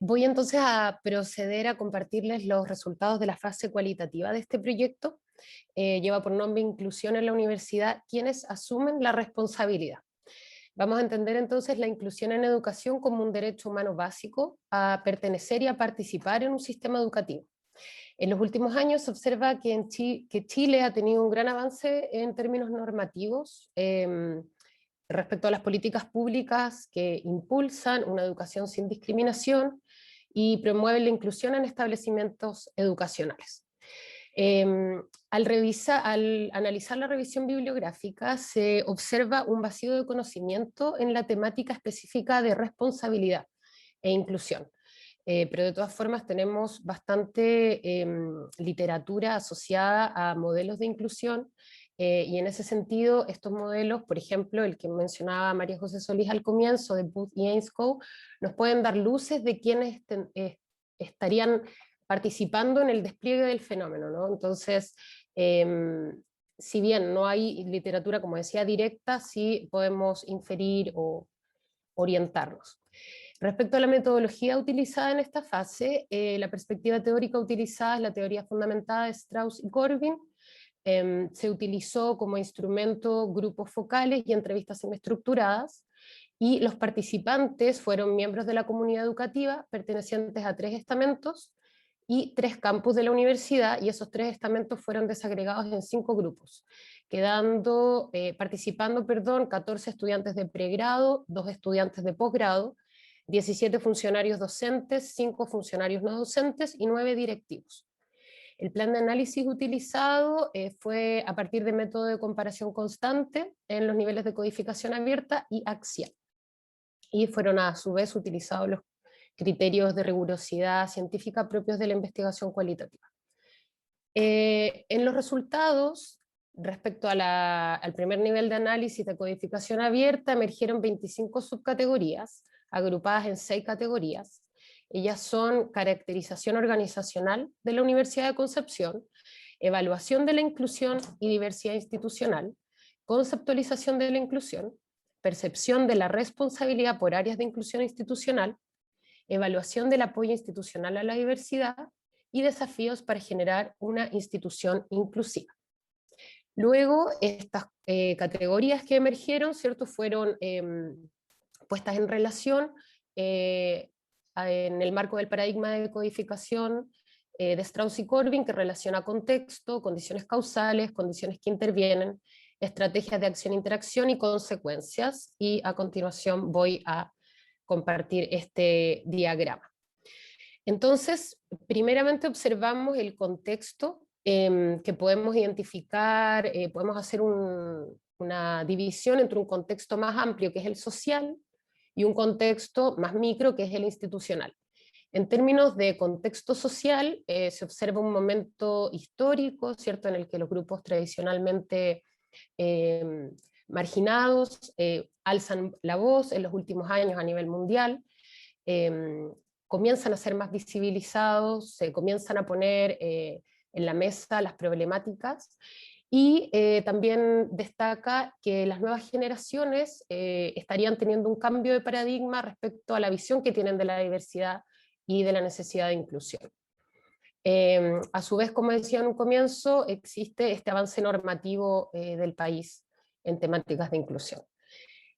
Voy entonces a proceder a compartirles los resultados de la fase cualitativa de este proyecto. Lleva por nombre Inclusión en la Universidad, quienes asumen la responsabilidad. Vamos a entender entonces la inclusión en educación como un derecho humano básico a pertenecer y a participar en un sistema educativo. En los últimos años se observa que, que Chile ha tenido un gran avance en términos normativos respecto a las políticas públicas que impulsan una educación sin discriminación y promueven la inclusión en establecimientos educacionales. Al analizar la revisión bibliográfica se observa un vacío de conocimiento en la temática específica de responsabilidad e inclusión. Pero de todas formas tenemos bastante literatura asociada a modelos de inclusión, y en ese sentido estos modelos, por ejemplo el que mencionaba María José Solís al comienzo de Booth y Ainscow, nos pueden dar luces de quienes estarían participando en el despliegue del fenómeno, ¿no? Entonces, si bien no hay literatura, como decía, directa, sí podemos inferir o orientarnos. Respecto a la metodología utilizada en esta fase, la perspectiva teórica utilizada es la teoría fundamentada de Strauss y Corbin. Se utilizó como instrumento grupos focales y entrevistas semiestructuradas, y los participantes fueron miembros de la comunidad educativa pertenecientes a 3 estamentos y 3 campus de la universidad, y esos 3 estamentos fueron desagregados en 5 grupos, quedando, participando 14 estudiantes de pregrado, 2 estudiantes de posgrado, 17 funcionarios docentes, 5 funcionarios no docentes y 9 directivos. El plan de análisis utilizado fue a partir de método de comparación constante en los niveles de codificación abierta y axial, y fueron a su vez utilizados los criterios de rigurosidad científica propios de la investigación cualitativa. En los resultados, respecto a al primer nivel de análisis de codificación abierta, emergieron 25 subcategorías, agrupadas en 6 categorías. Ellas son caracterización organizacional de la Universidad de Concepción, evaluación de la inclusión y diversidad institucional, conceptualización de la inclusión, percepción de la responsabilidad por áreas de inclusión institucional, evaluación del apoyo institucional a la diversidad y desafíos para generar una institución inclusiva. Luego, estas categorías que emergieron, ¿cierto?, fueron puestas en relación en el marco del paradigma de codificación de Strauss y Corbin, que relaciona contexto, condiciones causales, condiciones que intervienen, estrategias de acción-interacción y consecuencias, y a continuación voy a compartir este diagrama. Entonces, primeramente observamos el contexto que podemos identificar, podemos hacer una división entre un contexto más amplio, que es el social, y un contexto más micro, que es el institucional. En términos de contexto social, se observa un momento histórico, ¿cierto?, en el que los grupos tradicionalmente marginados alzan la voz en los últimos años a nivel mundial, comienzan a ser más visibilizados, se comienzan a poner en la mesa las problemáticas, y también destaca que las nuevas generaciones estarían teniendo un cambio de paradigma respecto a la visión que tienen de la diversidad y de la necesidad de inclusión. A su vez, como decía en un comienzo, existe este avance normativo del país en temáticas de inclusión.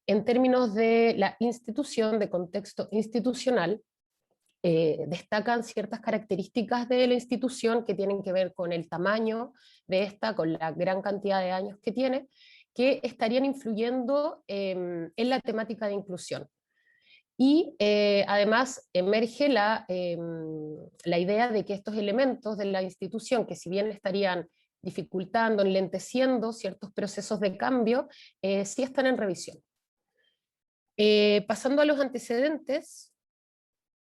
En términos de la institución, de contexto institucional, destacan ciertas características de la institución que tienen que ver con el tamaño de esta, con la gran cantidad de años que tiene, que estarían influyendo en la temática de inclusión. Y además emerge la idea de que estos elementos de la institución, que si bien estarían dificultando, enlenteciendo ciertos procesos de cambio, sí están en revisión. Pasando a los antecedentes,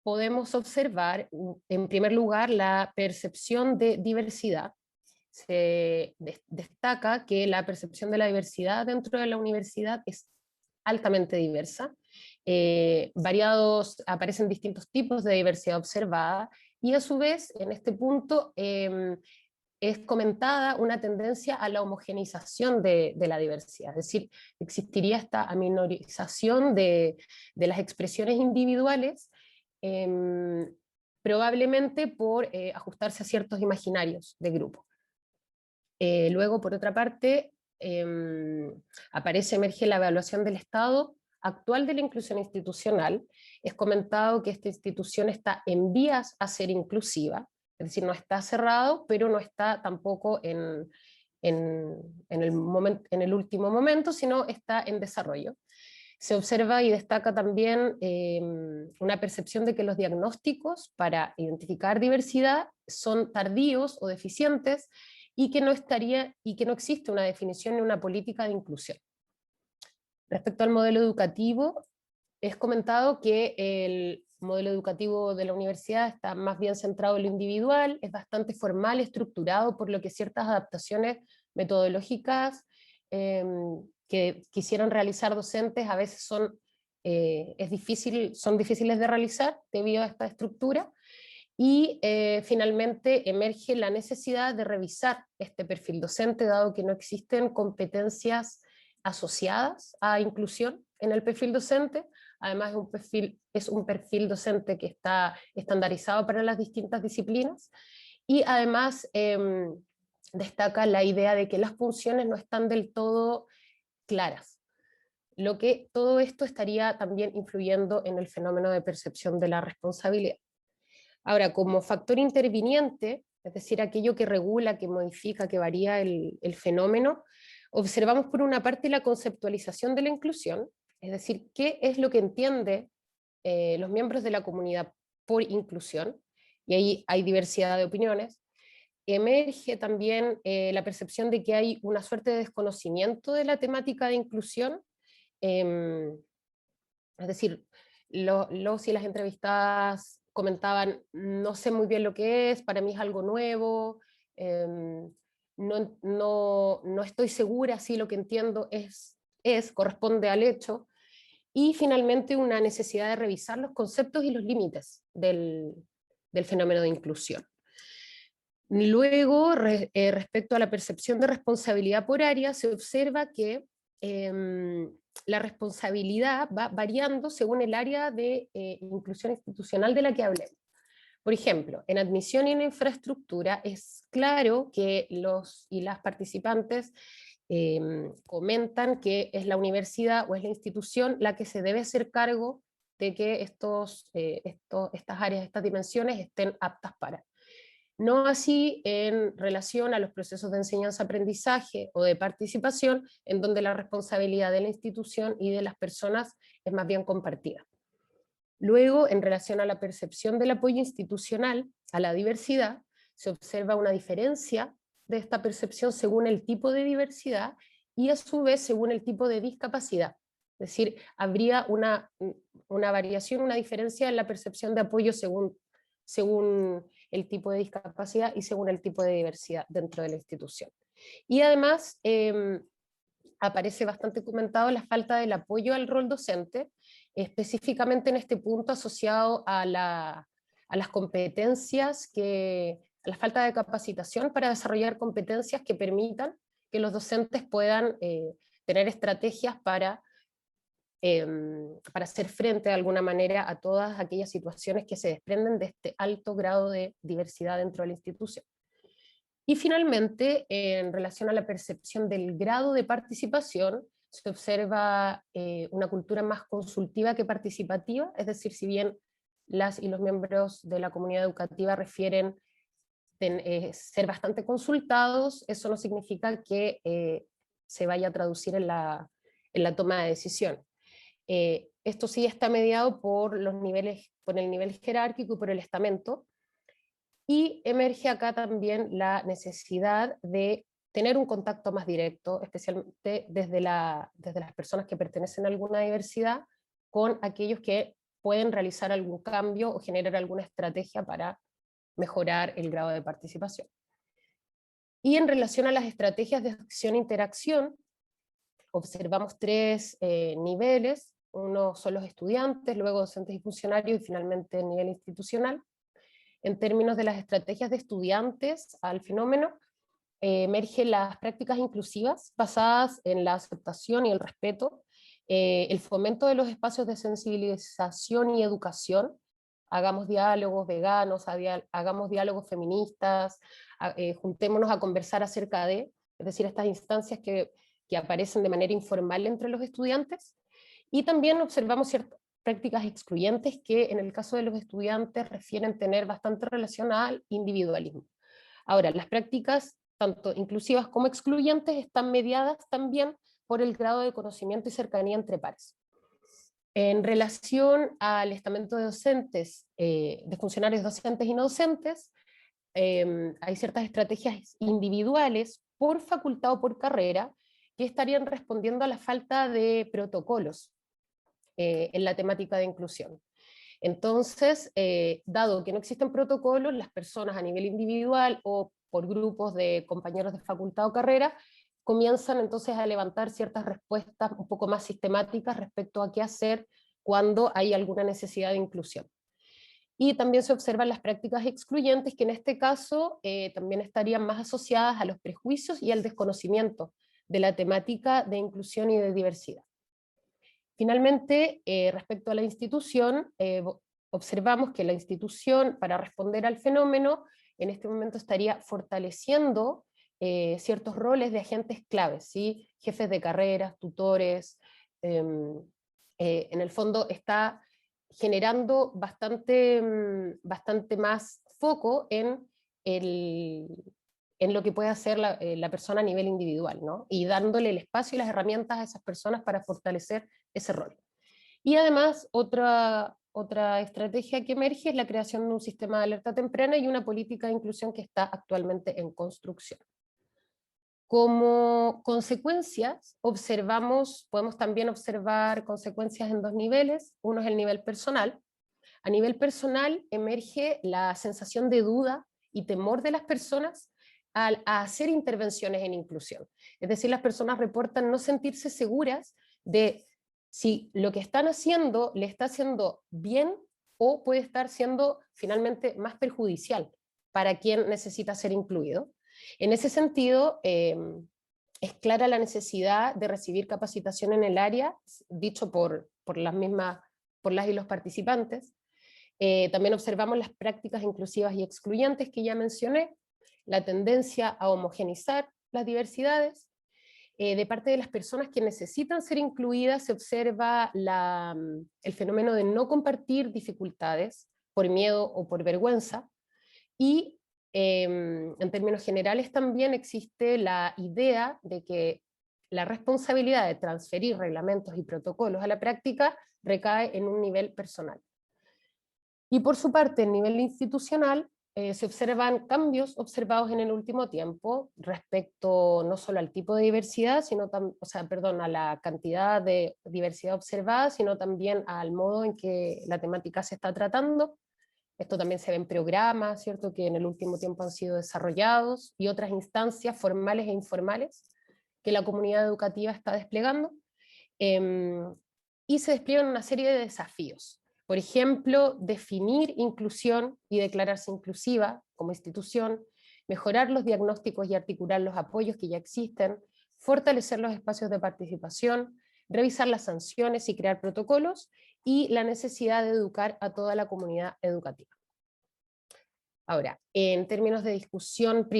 podemos observar, en primer lugar, la percepción de diversidad. Se destaca que la percepción de la diversidad dentro de la universidad es altamente diversa. Aparecen distintos tipos de diversidad observada, y a su vez, en este punto, es comentada una tendencia a la homogeneización de la diversidad, es decir, existiría esta aminorización de las expresiones individuales, probablemente por ajustarse a ciertos imaginarios de grupo. Luego, por otra parte, emerge la evaluación del estado actual de la inclusión institucional. Es comentado que esta institución está en vías a ser inclusiva, es decir, no está cerrado, pero no está tampoco en el último momento, sino está en desarrollo. Se observa y destaca también una percepción de que los diagnósticos para identificar diversidad son tardíos o deficientes, y que no existe una definición ni una política de inclusión. Respecto al modelo educativo, es comentado que el modelo educativo de la universidad está más bien centrado en lo individual, es bastante formal, estructurado, por lo que ciertas adaptaciones metodológicas que quisieran realizar docentes a veces son difíciles de realizar debido a esta estructura. Y finalmente emerge la necesidad de revisar este perfil docente, dado que no existen competencias asociadas a inclusión en el perfil docente. Además es un perfil docente que está estandarizado para las distintas disciplinas, y además destaca la idea de que las funciones no están del todo claras, lo que todo esto estaría también influyendo en el fenómeno de percepción de la responsabilidad. Ahora, como factor interviniente, es decir, aquello que regula, que modifica, que varía el fenómeno, observamos por una parte la conceptualización de la inclusión, es decir, qué es lo que entiende los miembros de la comunidad por inclusión, y ahí hay diversidad de opiniones. Emerge también la percepción de que hay una suerte de desconocimiento de la temática de inclusión, es decir, los y las entrevistadas comentaban, no sé muy bien lo que es, para mí es algo nuevo, no estoy segura si lo que entiendo corresponde al hecho, y finalmente una necesidad de revisar los conceptos y los límites del fenómeno de inclusión. Luego, respecto a la percepción de responsabilidad por área, se observa que la responsabilidad va variando según el área de inclusión institucional de la que hablemos. Por ejemplo, en admisión y en infraestructura es claro que los y las participantes comentan que es la universidad o es la institución la que se debe hacer cargo de que estas áreas, estas dimensiones estén aptas para. No así en relación a los procesos de enseñanza-aprendizaje o de participación, en donde la responsabilidad de la institución y de las personas es más bien compartida. Luego, en relación a la percepción del apoyo institucional a la diversidad, se observa una diferencia de esta percepción según el tipo de diversidad y a su vez según el tipo de discapacidad. Es decir, habría una variación, una diferencia en la percepción de apoyo según el tipo de discapacidad y según el tipo de diversidad dentro de la institución. Y además aparece bastante comentado la falta del apoyo al rol docente, específicamente en este punto asociado a las competencias, a la falta de capacitación para desarrollar competencias que permitan que los docentes puedan tener estrategias para hacer frente de alguna manera a todas aquellas situaciones que se desprenden de este alto grado de diversidad dentro de la institución. Y finalmente, en relación a la percepción del grado de participación, se observa una cultura más consultiva que participativa, es decir, si bien las y los miembros de la comunidad educativa refieren ser bastante consultados, eso no significa que se vaya a traducir en la toma de decisión. Esto sí está mediado por el nivel jerárquico y por el estamento, y emerge acá también la necesidad de tener un contacto más directo, especialmente desde las personas que pertenecen a alguna diversidad, con aquellos que pueden realizar algún cambio o generar alguna estrategia para mejorar el grado de participación. Y en relación a las estrategias de acción-interacción, observamos tres niveles. Uno son los estudiantes, luego docentes y funcionarios, y finalmente el nivel institucional. En términos de las estrategias de estudiantes al fenómeno, emergen las prácticas inclusivas basadas en la aceptación y el respeto, el fomento de los espacios de sensibilización y educación hagamos diálogos veganos, hagamos diálogos feministas, juntémonos a conversar acerca de, es decir, estas instancias que aparecen de manera informal entre los estudiantes, y también observamos ciertas prácticas excluyentes que en el caso de los estudiantes refieren tener bastante relación al individualismo. Ahora, las prácticas, tanto inclusivas como excluyentes, están mediadas también por el grado de conocimiento y cercanía entre pares. En relación al estamento de docentes, de funcionarios docentes y no docentes, hay ciertas estrategias individuales por facultad o por carrera que estarían respondiendo a la falta de protocolos en la temática de inclusión. Entonces, dado que no existen protocolos, las personas a nivel individual o por grupos de compañeros de facultad o carrera comienzan entonces a levantar ciertas respuestas un poco más sistemáticas respecto a qué hacer cuando hay alguna necesidad de inclusión. Y también se observan las prácticas excluyentes, que en este caso también estarían más asociadas a los prejuicios y al desconocimiento de la temática de inclusión y de diversidad. Finalmente, respecto a la institución, observamos que la institución, para responder al fenómeno, en este momento estaría fortaleciendo ciertos roles de agentes claves, ¿sí? Jefes de carreras, tutores, en el fondo está generando bastante más foco en lo que puede hacer la persona a nivel individual, ¿no? Y dándole el espacio y las herramientas a esas personas para fortalecer ese rol. Y además, otra estrategia que emerge es la creación de un sistema de alerta temprana y una política de inclusión que está actualmente en construcción. Como consecuencias, podemos también observar consecuencias en dos niveles. Uno es el nivel personal. A nivel personal emerge la sensación de duda y temor de las personas a hacer intervenciones en inclusión. Es decir, las personas reportan no sentirse seguras de si lo que están haciendo le está haciendo bien o puede estar siendo finalmente más perjudicial para quien necesita ser incluido. En ese sentido, es clara la necesidad de recibir capacitación en el área, dicho por las y los participantes. También observamos las prácticas inclusivas y excluyentes que ya mencioné, la tendencia a homogeneizar las diversidades. De parte de las personas que necesitan ser incluidas se observa el fenómeno de no compartir dificultades por miedo o por vergüenza, y en términos generales también existe la idea de que la responsabilidad de transferir reglamentos y protocolos a la práctica recae en un nivel personal. Y por su parte, en nivel institucional, se observan cambios observados en el último tiempo respecto no solo al tipo de diversidad, a la cantidad de diversidad observada, sino también al modo en que la temática se está tratando. Esto también se ve en programas, ¿cierto?, que en el último tiempo han sido desarrollados, y otras instancias formales e informales que la comunidad educativa está desplegando. Y se despliegan una serie de desafíos. Por ejemplo, definir inclusión y declararse inclusiva como institución, mejorar los diagnósticos y articular los apoyos que ya existen, fortalecer los espacios de participación, revisar las sanciones y crear protocolos, y la necesidad de educar a toda la comunidad educativa. Ahora, en términos de discusión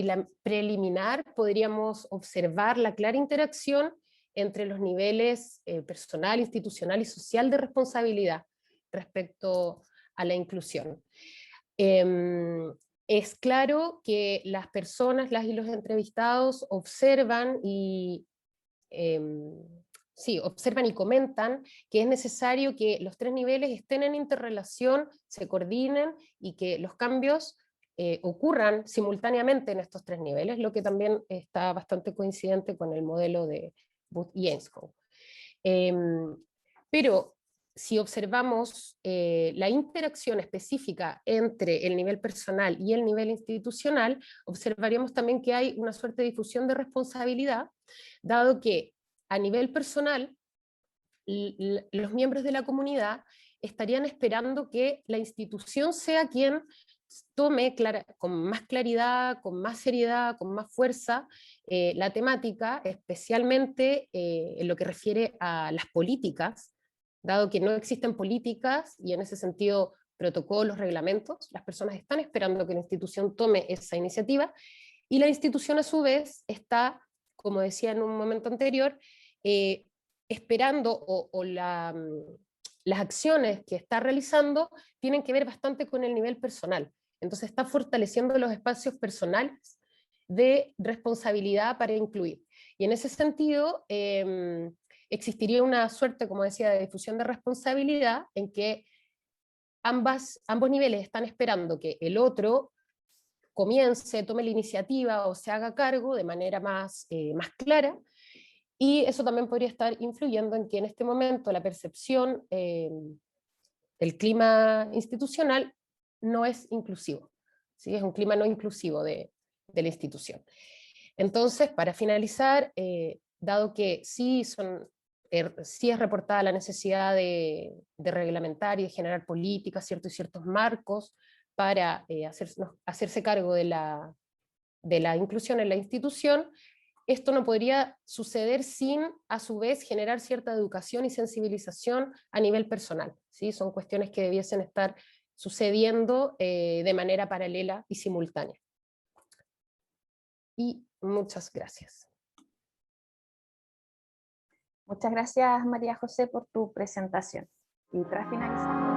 preliminar, podríamos observar la clara interacción entre los niveles personal, institucional y social de responsabilidad respecto a la inclusión. Es claro que las personas, las y los entrevistados, observan y comentan que es necesario que los tres niveles estén en interrelación, se coordinen y que los cambios ocurran simultáneamente en estos tres niveles, lo que también está bastante coincidente con el modelo de Booth y Ainscough. Pero si observamos la interacción específica entre el nivel personal y el nivel institucional, observaríamos también que hay una suerte de difusión de responsabilidad, dado que a nivel personal los miembros de la comunidad estarían esperando que la institución sea quien tome con más claridad, con más seriedad, con más fuerza la temática, especialmente en lo que refiere a las políticas, dado que no existen políticas, y en ese sentido protocolos, reglamentos, las personas están esperando que la institución tome esa iniciativa, y la institución a su vez está, como decía en un momento anterior, esperando las acciones que está realizando tienen que ver bastante con el nivel personal. Entonces está fortaleciendo los espacios personales de responsabilidad para incluir. Y en ese sentido, existiría una suerte, como decía, de difusión de responsabilidad en que ambos niveles están esperando que el otro comience, tome la iniciativa o se haga cargo de manera más clara, y eso también podría estar influyendo en que en este momento la percepción del clima institucional no es inclusivo, ¿sí? Es un clima no inclusivo de la institución. Entonces, para finalizar, dado que sí es reportada la necesidad de reglamentar y de generar políticas, ¿cierto? Y ciertos marcos para hacerse cargo de la inclusión en la institución, esto no podría suceder sin, a su vez, generar cierta educación y sensibilización a nivel personal, ¿sí? Son cuestiones que debiesen estar sucediendo de manera paralela y simultánea. Y muchas gracias. Muchas gracias, María José, por tu presentación. Y tras finalizar...